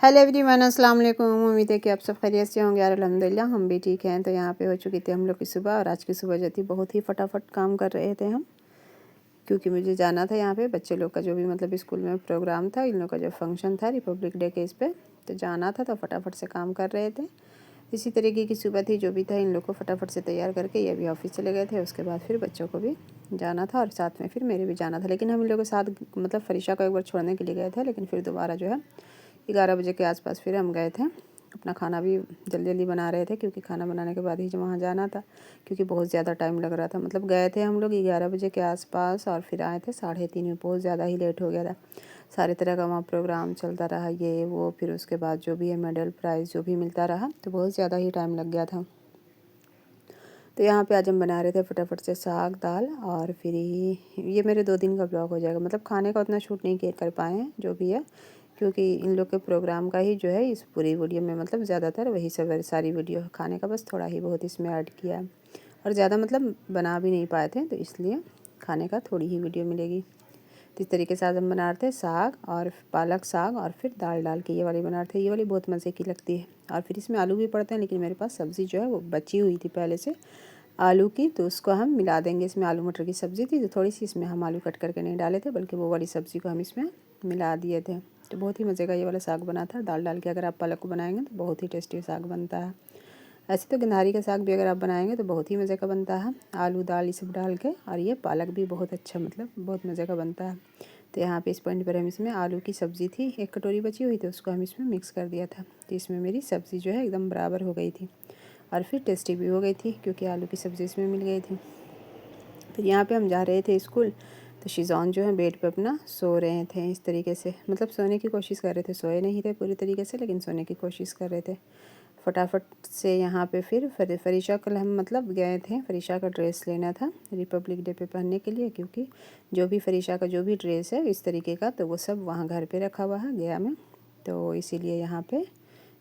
Hello everyone, अस्सलाम वालेकुम। उम्मीद है कि आप सब खैरियत से होंगे यार। अल्हम्दुलिल्लाह हम भी ठीक हैं। तो यहाँ पे हो चुकी थी हम लोग की सुबह, और आज की सुबह जो थी बहुत ही फटाफट काम कर रहे थे हम, क्योंकि मुझे जाना था यहाँ पे बच्चे लोग का जो भी मतलब स्कूल में प्रोग्राम था, इन लोग का जो फंक्शन था रिपब्लिक डे के इस पर, तो जाना था, तो फटाफट से काम कर रहे थे। इसी तरीके की सुबह थी जो भी था, इन लोग को फटाफट से तैयार करके ये भी ऑफिस चले गए थे। उसके बाद फिर बच्चों को भी जाना था और साथ में फिर मेरे भी जाना था, लेकिन हम इन लोगों के साथ मतलब फरीशा को एक बार छोड़ने के लिए गए थे, लेकिन फिर दोबारा जो है 11 बजे के आसपास फिर हम गए थे। अपना खाना भी जल्दी जल्दी बना रहे थे, क्योंकि खाना बनाने के बाद ही जो वहाँ जाना था, क्योंकि बहुत ज़्यादा टाइम लग रहा था। मतलब गए थे हम लोग 11 बजे के आसपास और फिर आए थे 3:30 में। बहुत ज़्यादा ही लेट हो गया था। सारे तरह का वहाँ प्रोग्राम चलता रहा, ये वो, फिर उसके बाद जो भी है मेडल प्राइज़ जो भी मिलता रहा, तो बहुत ज़्यादा ही टाइम लग गया था। तो यहाँ पे आज हम बना रहे थे फटाफट से साग दाल, और फिर ये मेरे 2 दिन का ब्लॉग हो जाएगा। मतलब खाने का उतना शूट नहीं कर पाए हैं जो भी है, क्योंकि इन लोग के प्रोग्राम का ही जो है इस पूरी वीडियो में मतलब ज़्यादातर वही सब सारी वीडियो है। खाने का बस थोड़ा ही बहुत इसमें ऐड किया है, और ज़्यादा मतलब बना भी नहीं पाए थे, तो इसलिए खाने का थोड़ी ही वीडियो मिलेगी। तो इस तरीके से आज हम बना रहे थे साग और पालक साग, और फिर दाल डाल के ये वाली बना रहे थे। ये वाली बहुत मज़े की लगती है, और फिर इसमें आलू भी पड़ते हैं, लेकिन मेरे पास सब्ज़ी जो है वो बची हुई थी पहले से आलू की, तो उसको हम मिला देंगे इसमें। आलू मटर की सब्ज़ी थी, तो थोड़ी सी इसमें हम आलू कट करके नहीं डाले थे, बल्कि वो वाली सब्ज़ी को हम इसमें मिला दिए थे। तो बहुत ही मज़े का ये वाला साग बना था दाल डाल के। अगर आप पालक को बनाएंगे तो बहुत ही टेस्टी साग बनता है। ऐसे तो गंधारी का साग भी अगर आप बनाएंगे तो बहुत ही मज़े का बनता है, आलू दाल ये सब डाल के। और ये पालक भी बहुत अच्छा मतलब बहुत मज़े का बनता है। तो यहाँ पे इस पॉइंट पर हम इसमें आलू की सब्ज़ी थी, 1 कटोरी बची हुई थी, उसको हम इसमें मिक्स कर दिया था। तो इसमें मेरी सब्ज़ी जो है एकदम बराबर हो गई थी, और फिर टेस्टी भी हो गई थी, क्योंकि आलू की सब्ज़ी इसमें मिल गई थी। फिर यहाँ पे हम जा रहे थे स्कूल, तो शिज़ान जो है बेड पे अपना सो रहे थे इस तरीके से। मतलब सोने की कोशिश कर रहे थे, सोए नहीं थे पूरी तरीके से, लेकिन सोने की कोशिश कर रहे थे। फटाफट से यहाँ पे फिर फ़रीशा कल हम मतलब गए थे, फ़रीशा का ड्रेस लेना था रिपब्लिक डे पे पहनने के लिए, क्योंकि जो भी फ़रीशा का जो भी ड्रेस है इस तरीके का, तो वो सब वहाँ घर पे रखा हुआ है गया में, तो इसीलिए यहाँ पे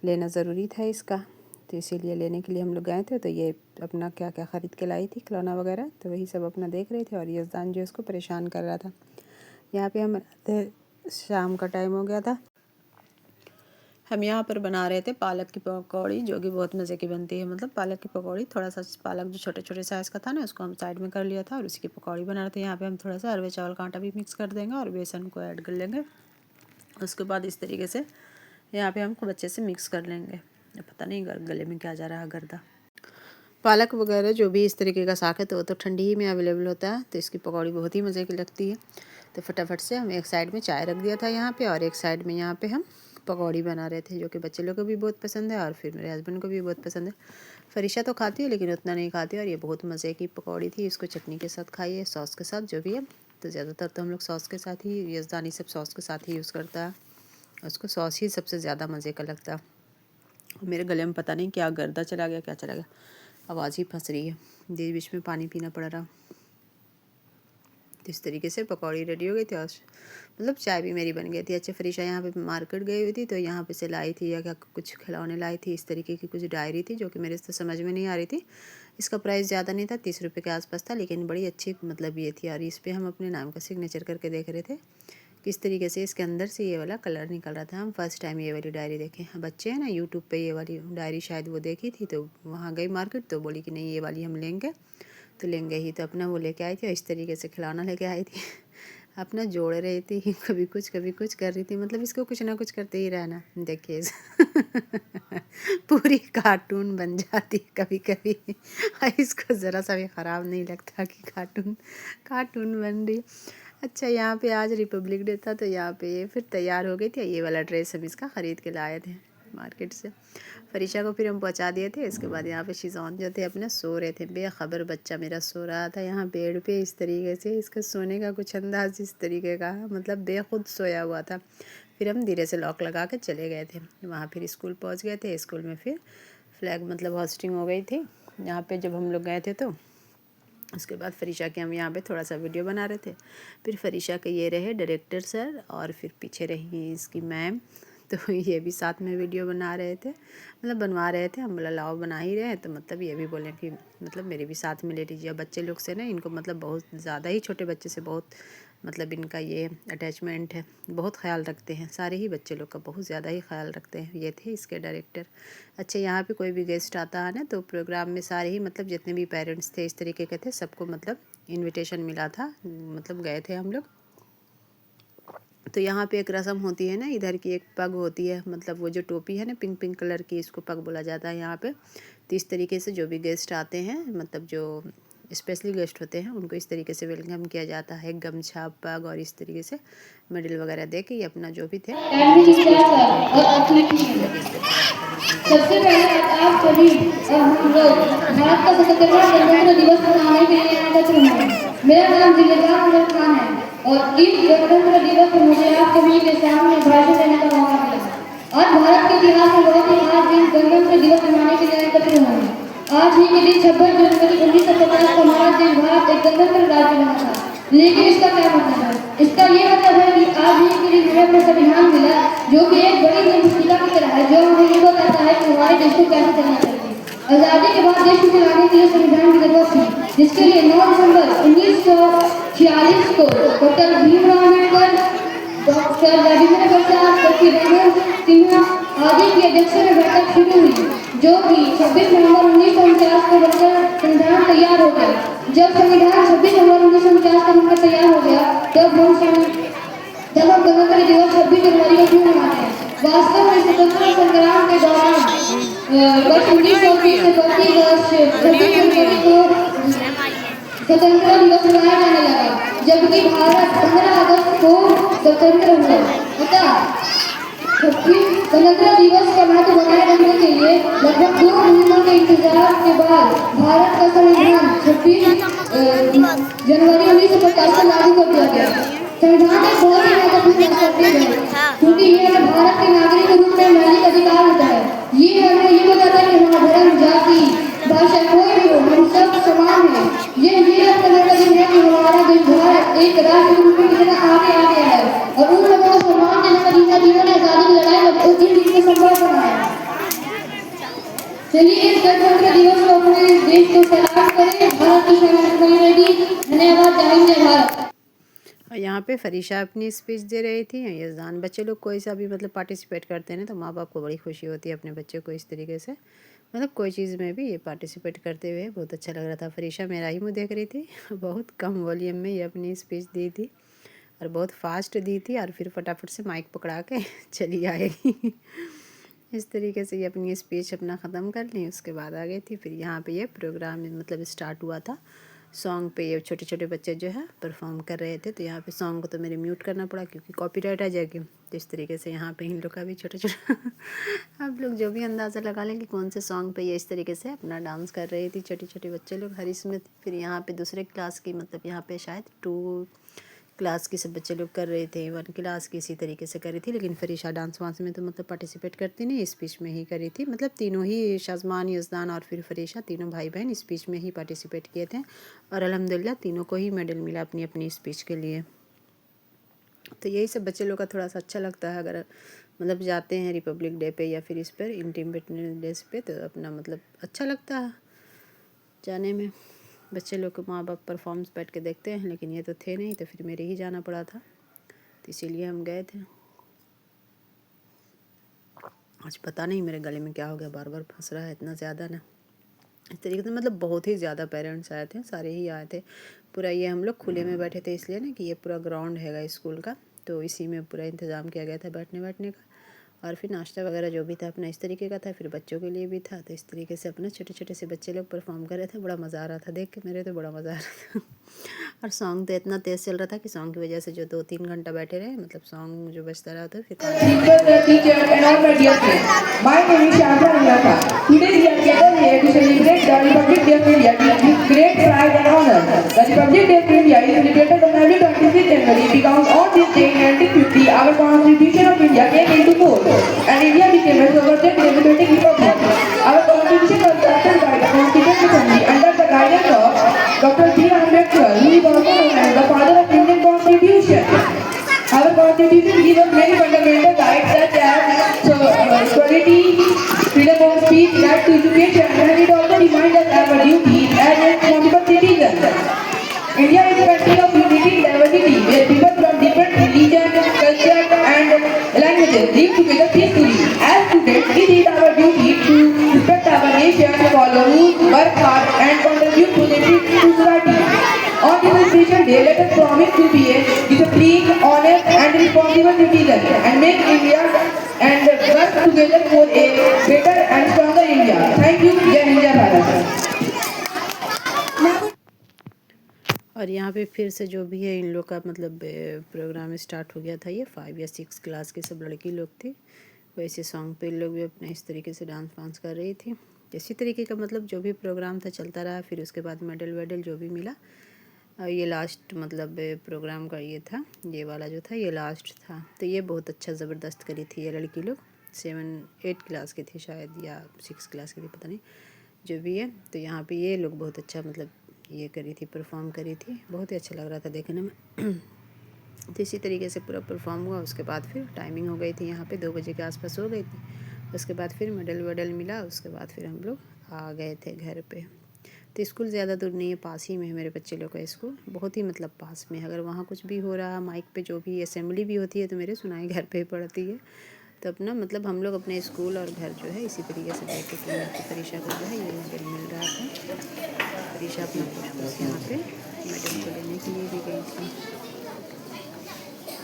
लेना ज़रूरी था इसका। तो इसीलिए लेने के लिए हम लोग गए थे। तो ये अपना क्या क्या ख़रीद के लाई थी, खिलौना वगैरह, तो वही सब अपना देख रहे थे, और यज़दान जो इसको परेशान कर रहा था। यहाँ पे हम शाम का टाइम हो गया था। हम यहाँ पर बना रहे थे पालक की पकौड़ी, जो कि बहुत मज़े की बनती है। मतलब पालक की पकौड़ी, थोड़ा सा पालक जो छोटे छोटे साइज़ का था ना, उसको हम साइड में कर लिया था, और उसी की पकौड़ी बना रहे थे। यहाँ पे हम थोड़ा सा अरवे चावल का आटा भी मिक्स कर देंगे और बेसन को ऐड कर लेंगे। उसके बाद इस तरीके से यहाँ पे हम खूब अच्छे से मिक्स कर लेंगे। पता नहीं गले में क्या जा रहा है, गर्दा। पालक वगैरह जो भी इस तरीके का साग है, तो वो तो ठंडी ही में अवेलेबल होता है, तो इसकी पकौड़ी बहुत ही मज़े की लगती है। तो फटाफट से हम एक साइड में चाय रख दिया था यहाँ पे, और एक साइड में यहाँ पे हम पकौड़ी बना रहे थे, जो कि बच्चे लोग को भी बहुत पसंद है, और फिर मेरे हस्बैंड को भी बहुत पसंद है। फ़रीशा तो खाती है, लेकिन उतना नहीं खाती, और ये बहुत मज़े की पकौड़ी थी। इसको चटनी के साथ खाइए, सॉस के साथ, जो भी है। तो ज़्यादातर तो हम लोग सॉस के साथ ही, यज़दानी सब सॉस के साथ ही यूज़ करता है, उसको सॉस ही सबसे ज़्यादा मज़े का लगता है। मेरे गले में पता नहीं क्या गर्दा चला गया, क्या चला गया, आवाज़ ही फंस रही है, बीच बीच में पानी पीना पड़ रहा। तो इस तरीके से पकौड़ी रेडी हो गई थी, और मतलब चाय भी मेरी बन गई थी। अच्छा, फ़रीशा यहाँ पे मार्केट गई हुई थी, तो यहाँ पे से लाई थी या क्या कुछ खिलौने लाई थी, इस तरीके की कुछ डायरी थी, जो कि मेरे से समझ में नहीं आ रही थी। इसका प्राइस ज़्यादा नहीं था, 30 रुपये के आसपास था, लेकिन बड़ी अच्छी मतलब ये थी। और इस पर हम अपने नाम का सिग्नेचर करके देख रहे थे किस तरीके से इसके अंदर से ये वाला कलर निकल रहा था। हम फर्स्ट टाइम ये वाली डायरी देखें। बच्चे हैं ना, यूट्यूब पे ये वाली डायरी शायद वो देखी थी, तो वहाँ गई मार्केट, तो बोली कि नहीं ये वाली हम लेंगे, तो लेंगे ही। तो अपना वो लेके आई थी, और इस तरीके से खिलौना लेके आई थी। अपना जोड़ रही थी, कभी कुछ कर रही थी। मतलब इसको कुछ ना कुछ करते ही रहना। देखिए पूरी कार्टून बन जाती है कभी कभी। इसको ज़रा सा भी ख़राब नहीं लगता कि कार्टून बन रही। अच्छा, यहाँ पे आज रिपब्लिक डे था, तो यहाँ पे ये फिर तैयार हो गई थी। ये वाला ड्रेस हम इसका ख़रीद के लाए थे मार्केट से। फ़रीशा को फिर हम पहुँचा दिए थे। इसके बाद यहाँ पे शिज़ान जो थे अपने सो रहे थे, बेखबर बच्चा मेरा सो रहा था यहाँ बेड पे। इस तरीके से इसका सोने का कुछ अंदाज़ इस तरीके का, मतलब बेखुद सोया हुआ था। फिर हम धीरे से लॉक लगा के चले गए थे वहाँ। फिर स्कूल पहुँच गए थे। स्कूल में फिर फ्लैग मतलब होस्टिंग हो गई थी यहाँ पे जब हम लोग गए थे। तो उसके बाद फ़रीशा के हम यहाँ पे थोड़ा सा वीडियो बना रहे थे। फिर फ़रीशा के ये रहे डायरेक्टर सर, और फिर पीछे रही इसकी मैम। तो ये भी साथ में वीडियो बना रहे थे, मतलब बनवा रहे थे। हम बोला लाओ बना ही रहे हैं, तो मतलब ये भी बोले कि मतलब मेरे भी साथ में ले लीजिए। बच्चे लोग से ना इनको मतलब बहुत ज़्यादा ही, छोटे बच्चे से बहुत मतलब इनका ये अटैचमेंट है, बहुत ख्याल रखते हैं। सारे ही बच्चे लोग का बहुत ज़्यादा ही ख्याल रखते हैं। ये थे इसके डायरेक्टर। अच्छा, यहाँ पे कोई भी गेस्ट आता है ना तो प्रोग्राम में सारे ही मतलब जितने भी पेरेंट्स थे इस तरीके के थे, सबको मतलब इन्विटेशन मिला था, मतलब गए थे हम लोग। तो यहाँ पे एक रस्म होती है ना, इधर की एक पग होती है, मतलब वो जो टोपी है ना पिंक पिंक कलर की, इसको पग बोला जाता है यहाँ पे। तो इस तरीके से जो भी गेस्ट आते हैं, मतलब जो स्पेशली गेस्ट होते हैं, उनको इस तरीके से वेलकम किया जाता है। गमछा, पग और इस तरीके से मेडल वगैरह दे के ये अपना जो भी थे सबसे पहले आप सभी और हम लोग भारत का 77वां गणतंत्र दिवस मनाने के लिए एकत्र हुए। मेरा नाम जिलेदार अमर खान है और इस गणतंत्र दिवस पर मुझे आप सभी के सामने भाषण देने का मौका मिला। आज भारत के इतिहास में बहुत ही खास दिन गणतंत्र दिवस मनाने के लिए एकत्र हुए हैं। आज ही के दिन 26 जनवरी 1950 को हमारा देश भारत एक गणतंत्र राज्य बना था। लेकिन इसका क्या मतलब है? इसका ये मतलब है कि आज ही के दिन हमें अपना संविधान मिला, जो कि एक बड़ी पुस्तिका की तरह है, जो हमें ये बताता है कि हमारे देश को कैसे चलना चाहिए। आज़ादी के बाद देश को चलाने के लिए संविधान की जरूरत थी, जिसके लिए 9 दिसंबर 1946 को doctor Bhimrao Ambedkar, doctor Rajendra Prasad, doctor Manoj Sinha आदि की अध्यक्षता में बैठक शुरू हुई, जो कि 26 नवंबर 1949 को बनकर संविधान तैयार हो गया। जब संविधान 26 नवंबर 1949 को बनकर तैयार हो गया, तब हम गणतंत्र दिवस 26 जनवरी को क्यों मनाते हैं? वास्तव में स्वतंत्रता संग्राम के दौरान वर्ष 1920 से 32 वर्ष 26 जनवरी को स्वतंत्रता दिवस मनाया जाने लगा, जबकि भारत 15 अगस्त को स्वतंत्र हुआ। अतः गणतंत्र दिवस का महत्व बनाए रखने के लिए लगभग 2 महीनों के इंतजार के बाद भारत का संविधान 26 जनवरी 1950 को लागू कर दिया गया। संविधान एक बहुत ही महत्वपूर्ण दस्तावेज है, क्योंकि ये हमें भारत के नागरिक के रूप में मौलिक अधिकार होता है। ये हमें ये बताता है कि हमारा धर्म, जाति, भाषा कोई भी हो, हम सब समान हैं। ये कलर का दिन है कि हमारा देश भारत एक राष्ट्र के रूप में कितना आगे आ गया है और उन लोगों को सम्मान देने का दिन है जिन्होंने आजादी की लड़ाई में उस दिन को संभव बनाया। चलिए इस गणतंत्र दिवस को अपने देश को सलाम करें। भारत की सेना बनी रहेगी। धन्यवाद। जय हिंद, जय भारत। और यहाँ पे फरीशा अपनी स्पीच दे रही थी। यज़दान, बच्चे लोग कोई सा भी मतलब पार्टिसिपेट करते हैं ना तो माँ बाप को बड़ी खुशी होती है अपने बच्चे को इस तरीके से, मतलब कोई चीज़ में भी ये पार्टिसिपेट करते हुए बहुत अच्छा लग रहा था। फरीशा मेरा ही मुँह देख रही थी। बहुत कम वॉल्यूम में ये अपनी स्पीच दी थी और बहुत फास्ट दी थी, और फिर फटाफट से माइक पकड़ा के चली आएगी। इस तरीके से ये अपनी स्पीच अपना ख़त्म कर ली, उसके बाद आ गई थी। फिर यहाँ पे ये प्रोग्राम मतलब स्टार्ट हुआ था। सॉन्ग पे ये छोटे छोटे बच्चे जो है परफॉर्म कर रहे थे, तो यहाँ पे सॉन्ग को तो मेरे म्यूट करना पड़ा क्योंकि कॉपीराइट आ जाएगी। तो इस तरीके से यहाँ पे इन लोग का भी छोटे छोटे आप लोग जो भी अंदाज़ा लगा लें कि कौन से सॉन्ग पे ये इस तरीके से अपना डांस कर रही थी छोटे छोटे बच्चे लोग। हरी स्मिथ, फिर यहाँ पे दूसरे क्लास की, मतलब यहाँ पे शायद 2 क्लास की सब बच्चे लोग कर रहे थे, 1 क्लास की इसी तरीके से कर रही थी। लेकिन फरीशा डांस वांस में तो मतलब पार्टिसिपेट करती नहीं, स्पीच में ही करी थी। मतलब तीनों ही, शाज़मान, यज़दान और फिर फरीशा, तीनों भाई बहन स्पीच में ही पार्टिसिपेट किए थे और अल्हम्दुलिल्लाह तीनों को ही मेडल मिला अपनी अपनी स्पीच के लिए। तो यही सब बच्चे लोग का थोड़ा सा अच्छा लगता है, अगर मतलब जाते हैं रिपब्लिक डे पे या फिर इस पर इंडिपेंडेंस डे पे, तो अपना मतलब अच्छा लगता है जाने में। बच्चे लोग को माँ बाप परफॉर्मेंस बैठ के देखते हैं, लेकिन ये तो थे नहीं, तो फिर मेरे ही जाना पड़ा था, तो इसीलिए हम गए थे। आज पता नहीं मेरे गले में क्या हो गया, बार बार फंस रहा है इतना ज़्यादा ना। इस तरीके से मतलब बहुत ही ज़्यादा पेरेंट्स आए थे, सारे ही आए थे। पूरा ये हम लोग खुले में बैठे थे इसलिए ना कि ये पूरा ग्राउंड हैगा स्कूल का, तो इसी में पूरा इंतज़ाम किया गया था बैठने का। और फिर नाश्ता वगैरह जो भी था अपना इस तरीके का था, फिर बच्चों के लिए भी था। तो इस तरीके से अपना छोटे छोटे से बच्चे लोग परफॉर्म कर रहे थे। बड़ा मज़ा आ रहा था देख के, मेरे तो बड़ा मज़ा आ रहा था। और सॉन्ग तो इतना तेज़ चल रहा था कि सॉन्ग की वजह से जो 2-3 घंटा बैठे रहे, मतलब सॉन्ग जो बजता रहा था फिर and India became a sovereign democratic republic. Our constitution was drafted by the Constituent Assembly under the guidance of Dr. B.R. Ambedkar, who is also known as the father of Indian Constitution. Our constitution gives us many fundamental rights such as where people from different religion, culture and languages live together peacefully. As students, it is our duty to respect our nation, follow rules, work hard and contribute positively to society. On this special day, let us promise to be a disciplined, honest and responsible citizen and make India and work together for a better and stronger India. Thank you. Jai Hind, Jai Bharat. और यहाँ पे फिर से जो भी है इन लोग का मतलब प्रोग्राम स्टार्ट हो गया था। ये 5 या 6 क्लास के सब लड़की लोग थे। वैसे सॉन्ग पे इन लोग भी अपने इस तरीके से डांस वांस कर रही थी। इसी तरीके का मतलब जो भी प्रोग्राम था चलता रहा। फिर उसके बाद मेडल वेडल जो भी मिला। ये लास्ट मतलब प्रोग्राम का ये था, ये वाला जो था ये लास्ट था। तो ये बहुत अच्छा ज़बरदस्त करी थी ये लड़की लोग। 7-8 क्लास की थी शायद या 6 क्लास की थी, पता नहीं जो भी है। तो यहाँ पे ये लोग बहुत अच्छा मतलब ये करी थी, परफॉर्म करी थी। बहुत ही अच्छा लग रहा था देखने में। तो इसी तरीके से पूरा परफॉर्म हुआ। उसके बाद फिर टाइमिंग हो गई थी, यहाँ पे 2 बजे के आसपास हो गई थी। उसके बाद फिर मेडल वेडल मिला। उसके बाद फिर हम लोग आ गए थे घर पे। तो स्कूल ज़्यादा दूर नहीं है, पास ही में है मेरे बच्चे लोग का स्कूल, बहुत ही मतलब पास में है। अगर वहाँ कुछ भी हो रहा माइक पे जो भी असेंबली भी होती है तो मेरे सुनाई घर पे ही पड़ती है। तो अपना मतलब हम लोग अपने स्कूल और घर जो है इसी तरीके से देखे थे। मेरी परीक्षा को जो है ये मेडल मिल रहा था। परीक्षा अपना कुछ यहाँ पे मेडल को लेने के लिए भी गई थी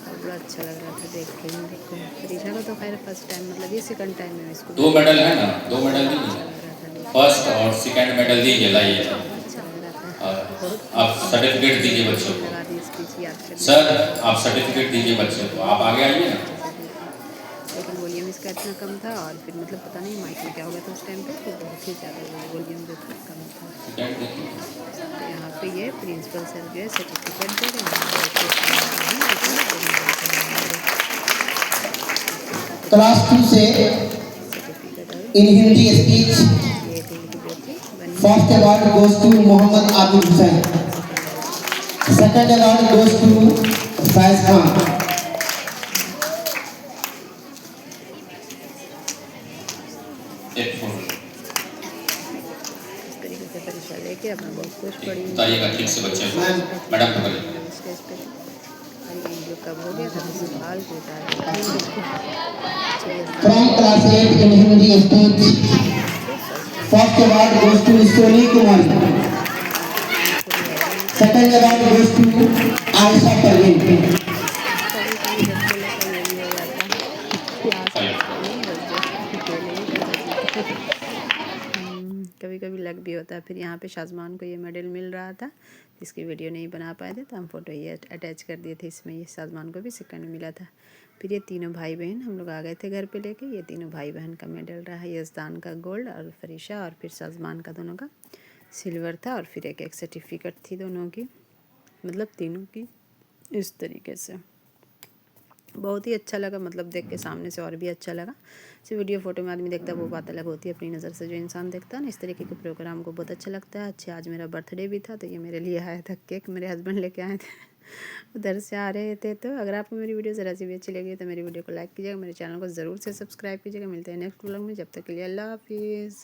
और बड़ा अच्छा लग रहा था देख के इन लोग को। परीक्षा को तो खैर फर्स्ट टाइम मतलब ये सेकंड टाइम में स्कूल 2 मेडल है ना, 2 मेडल अच्छा नहीं, लग रहा था देख फर्स्ट और सेकंड मेडल दीजिए, लाइए। अच्छा लग रहा था। और बहुत आप सर्टिफिकेट दीजिए बच्चों को। लगा दी स्पीच याद करने सर, में। आप सर्टिफिकेट दीजिए बच्चों को। आप आगे आइए ना। अच्छे से दी थी, लेकिन वॉल्यूम इसका इतना कम था और फिर मतलब पता नहीं माइक में क्या हो गया था उस टाइम पे, तो बहुत ही ज़्यादा वॉल्यूम जो था कम था। सेकंड देखिए। तो यहाँ पे ये प्रिंसिपल सर जो है सर्टिफिकेट दे रहे हैं। क्लास 2 से सर्टिफिकेट और इन हिंदी स्पीच ये थे इनकी जो थी बनी। First award goes to Mohammad Abid Hussain, second award goes to Faiz Khan. एक फोटो इस तरीके से परीक्षा लेके अपना बहुत खुश पड़ी। उतारिएगा ठीक से बच्चे को। मैडम पकड़िए। स्टेज पे और ये जो कब हो गया था तो संभाल के उतार दिया इन लोग को। चलिए from class 8 in Hindi speech first award goes to Soni Kumari, second award goes to Ayesha Parveen. कभी कभी बच्चे लोग का ये भी हो जाता है क्लास में नहीं बस जस्ट अकेले ही पता चलता है। कभी कभी लग भी होता है। फिर यहाँ पे शाजमान को ये मेडल मिल रहा था, इसकी वीडियो नहीं बना पाए थे तो हम फ़ोटो ये अटैच कर दिए थे इसमें। ये शाजमान को भी सेकंड मिला था। फिर ये तीनों भाई बहन हम लोग आ गए थे घर पे लेके। ये तीनों भाई बहन का मेडल रहा है, यजदान का गोल्ड और फरीशा और फिर शाजमान का दोनों का सिल्वर था। और फिर एक सर्टिफिकेट थी दोनों की, मतलब तीनों की। इस तरीके से बहुत ही अच्छा लगा, मतलब देख के सामने से और भी अच्छा लगा। सिर्फ वीडियो फोटो में आदमी देखता है वो बात अलग होती है, अपनी नज़र से जो इंसान देखता है ना इस तरीके के प्रोग्राम को बहुत अच्छा लगता है। अच्छा आज मेरा बर्थडे भी था तो ये मेरे लिए आया था केक, मेरे हस्बैंड लेके आए थे उधर से आ रहे थे। तो अगर आपको मेरी वीडियो ज़रा सी भी अच्छी लगी तो मेरी वीडियो को लाइक कीजिएगा, मेरे चैनल को ज़रूर से सब्सक्राइब कीजिएगा। मिलते हैं नेक्स्ट व्लॉग में, जब तक के लिए अल्लाह हाफिज़।